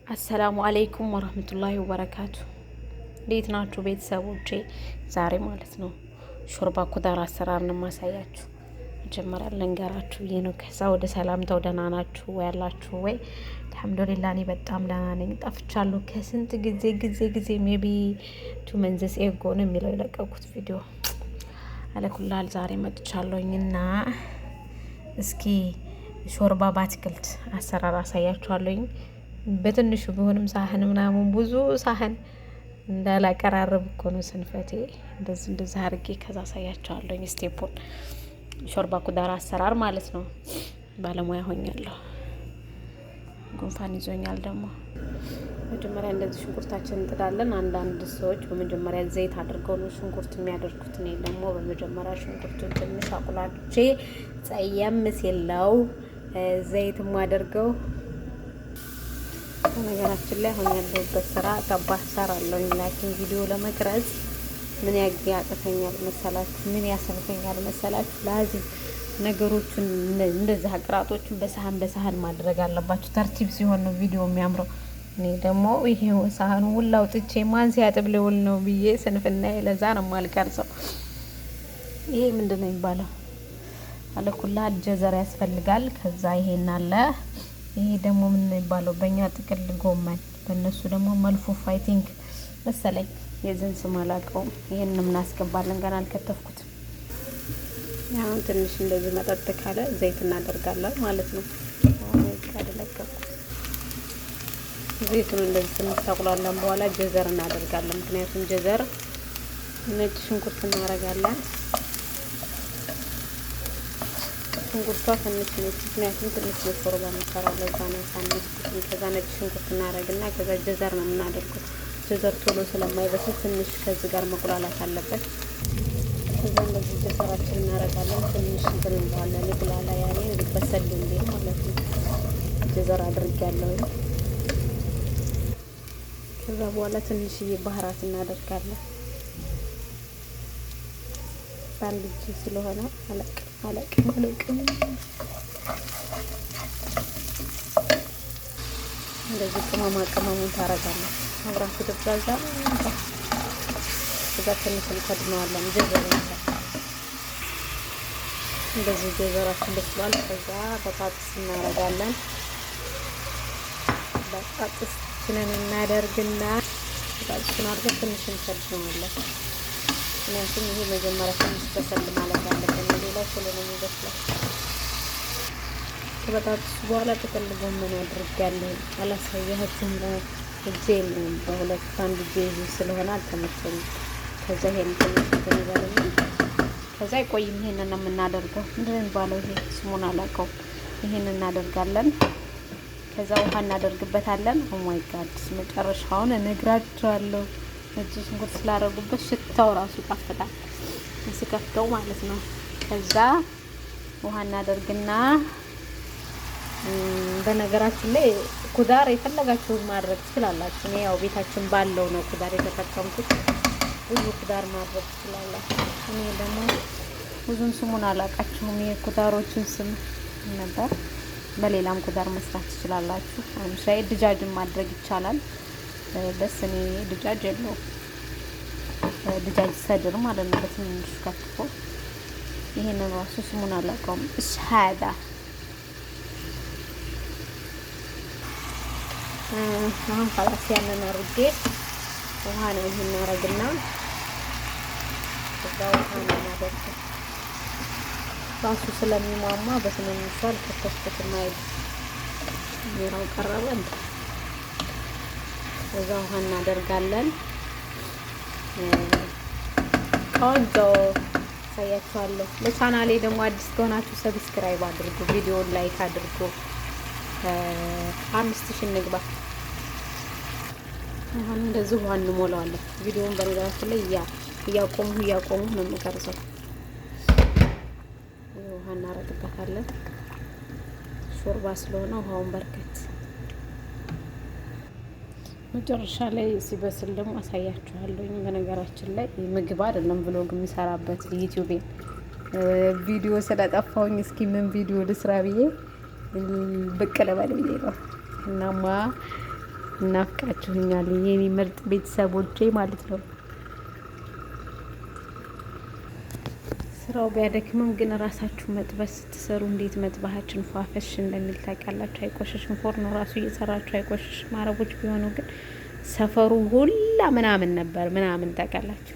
አሰላሙ አለይኩም ወረህመቱላሂ ወበረካቱ። እንዴት ናችሁ ቤተሰቦቼ? ዛሬ ማለት ነው ሾርባ ኩዳር አሰራር ነው ማሳያችሁ። መጀመሪያ ልንገራችሁ ብዬ ነው። ከዛ ወደ ሰላምታው። ደህና ናችሁ ወይ ያላችሁ ወይ? አልሐምዱሊላህ እኔ በጣም ደህና ነኝ። ጠፍቻለሁ ከስንት ጊዜ ሜቢ 2 መንዝስ ኤጎ ነው የሚለው የለቀኩት ቪዲዮ አለኩላል። ዛሬ መጥቻለሁኝና እስኪ ሾርባ በአትክልት አሰራር አሳያችኋለሁኝ። በትንሹ ቢሆንም ሳህን ምናምን ብዙ ሳህን እንዳላቀራረብ እኮ ነው ስንፈቴ። እንደዚህ አድርጌ ከዛ አሳያችኋለሁኝ ስቴፑን። ሾርባ ኩዳር አሰራር ማለት ነው። ባለሙያ ሆኛለሁ። ጉንፋን ይዞኛል ደግሞ። መጀመሪያ እንደዚህ ሽንኩርታችን እንጥዳለን። አንዳንድ ሰዎች በመጀመሪያ ዘይት አድርገው ነው ሽንኩርት የሚያደርጉት። እኔ ደግሞ በመጀመሪያ ሽንኩርቱን ትንሽ አቁላልቼ ጸየም ሲለው ዘይት ማደርገው። ነገራችን ላይ አሁን ያለሁበት ስራ ከባድ ሰራለሁ። ላኪን ቪዲዮ ለመቅረጽ ምን ያቅተኛል መሰላችሁ? ምን ያሰንፈኛል መሰላችሁ? ላዚም ነገሮችን እንደዚህ አቅራጦችን በሳህን ማድረግ አለባችሁ። ተርቲብ ሲሆን ነው ቪዲዮ የሚያምረው። እኔ ደግሞ ይሄው ሳህኑ ሁላ አውጥቼ ማን ሲያጥብ ልውል ነው ብዬ ስንፍና ለዛ ነው የማልቀርጸው። ይሄ ምንድነው የሚባለው? አለኩላ ጀዘር ያስፈልጋል። ከዛ ይሄን አለ። ይሄ ደግሞ ምን ይባለው? በእኛ ጥቅል ጎመን፣ በእነሱ ደግሞ መልፉፍ አይ ቲንክ መሰለኝ። የዝን ስም አላውቀውም። ይሄንን እናስገባለን። ገና አልከተፍኩት። አሁን ትንሽ እንደዚህ መጠጥ ካለ ዘይት እናደርጋለን ማለት ነው። አሁን ካደለቀኩት ዘይቱን እንደዚህ ትንሽ ታቁላለን። በኋላ ጀዘር እናደርጋለን። ምክንያቱም ጀዘር ነጭ ሽንኩርት እናደርጋለን። ሽንኩርቷ ትንሽ ነች፣ ምክንያቱም ትንሽ ሾርባ እንሰራለን። ለዛ ነው ሳንስ። ከዛ ነጭ ሽንኩርት እናደርግና ከዛ ጀዘር ነው የምናደርገው። ጀዘር ቶሎ ስለማይበስል ትንሽ ከዚህ ጋር መቁላላት አለበት። ከዛ እንደዚህ ጀዘራችን እናደርጋለን። ትንሽ እንትን እንለዋለን። ይቁላላ ያኔ በሰል እንዴ ማለት ነው። ጀዘር አድርጌያለሁ። ከዛ በኋላ ትንሽዬ ባህራት እናደርጋለን። ባንድ እጅ ስለሆነ አለቅ እንደዚህ ቅመሙን ታረጋለህ። አብራችሁ ደብዛዛ ከዛ ትንሽ እንከድነዋለን። ጀዘር እንደዚህ ጀዘራችን በስሏል። ከዛ በጣጥስ እናረጋለን። በጣጥስችንን እናደርግና በጣጥሱን አድርገን ትንሽ እንከድነዋለን። ምክንያቱም ይሄ መጀመሪያ ትንሽ በሰል ማለት አለበት። ሌላው ቶሎ ነው የሚበስለው። ከበጣጥሱ በኋላ ጥቅል ጎመን አድርጌያለሁ። አላሳያችሁም። እጄን በሁለት አንድ እጄ ስለሆነ አልተመቸኝም። ከዛ ይሄን ትንሽ ተነጋለና ከዛ አይቆይም። ይሄንን ነው የምናደርገው። ምንድነው የሚባለው? ይሄ ስሙን አላውቀውም። ይሄንን እናደርጋለን። ከዛ ውሃ እናደርግበታለን። ኦ ማይ ጋድ መጨረሻውን እነግራችኋለሁ። ነጭ ሽንኩርት ስላደረጉበት ሽታው ራሱ ይጣፍጣል ስከፍተው ማለት ነው። ከዛ ውሃ እናደርግና በነገራችን ላይ ኩዳር የፈለጋችሁን ማድረግ ትችላላችሁ። እኔ ያው ቤታችን ባለው ነው ኩዳር የተጠቀምኩት። ብዙ ኩዳር ማድረግ ትችላላችሁ። እኔ ደግሞ ብዙም ስሙን አላውቃችሁም። የኩዳሮችን ስም ነበር። በሌላም ኩዳር መስራት ትችላላችሁ። አምሳይ ድጃጅን ማድረግ ይቻላል። በስ እኔ ድጃጅ የለውም። ድጃጅ ሰድር ማለት ነው። በትንሹ ከትፎ ይሄንን ራሱ ስሙን አላውቀውም። ሻዳ አሁን ካላስ ያንን አድርጌ ውሃ ነው ይሄን አረግና ከዛ ውሃ ነው ማደርገው። ራሱ ስለሚሟሟ በትንሹ አልከተፍኩትም። አይደል ይራው ቀረበ እንዴ? ከዛ ውሃ እናደርጋለን። ቆንጆ ሳያችኋለሁ። ለቻናሌ ደግሞ አዲስ ከሆናችሁ ሰብስክራይብ አድርጉ፣ ቪዲዮውን ላይክ አድርጉ። 5000 እንግባ። አሁን እንደዚህ ውሃ እንሞላዋለን። ቪዲዮውን በነገራችን ላይ እያቆሙ ነው የምቀርጸው። ውሃ እናረግበታለን። ሾርባ ስለሆነ ውሃውን በርከት መጨረሻ ላይ ሲበስል ደግሞ አሳያችኋለሁ። በነገራችን ላይ ምግብ አይደለም ብሎግ የሚሰራበት ዩቲዩብ ቪዲዮ ስለጠፋውኝ እስኪ ምን ቪዲዮ ልስራ ብዬ ብቅ ልበል ብዬ ነው። እናማ እናፍቃችሁኛል የኔ ምርጥ ቤተሰቦቼ ማለት ነው። ስራው ቢያደክምም ግን ራሳችሁ መጥበስ ስትሰሩ እንዴት መጥባሃችን ፏፈሽ እንደሚል ታውቃላችሁ። አይቆሽሽም። ፎርኖ ራሱ እየሰራችሁ አይቆሽሽም። አረቦች ቢሆኑ ግን ሰፈሩ ሁላ ምናምን ነበር ምናምን ታውቃላችሁ።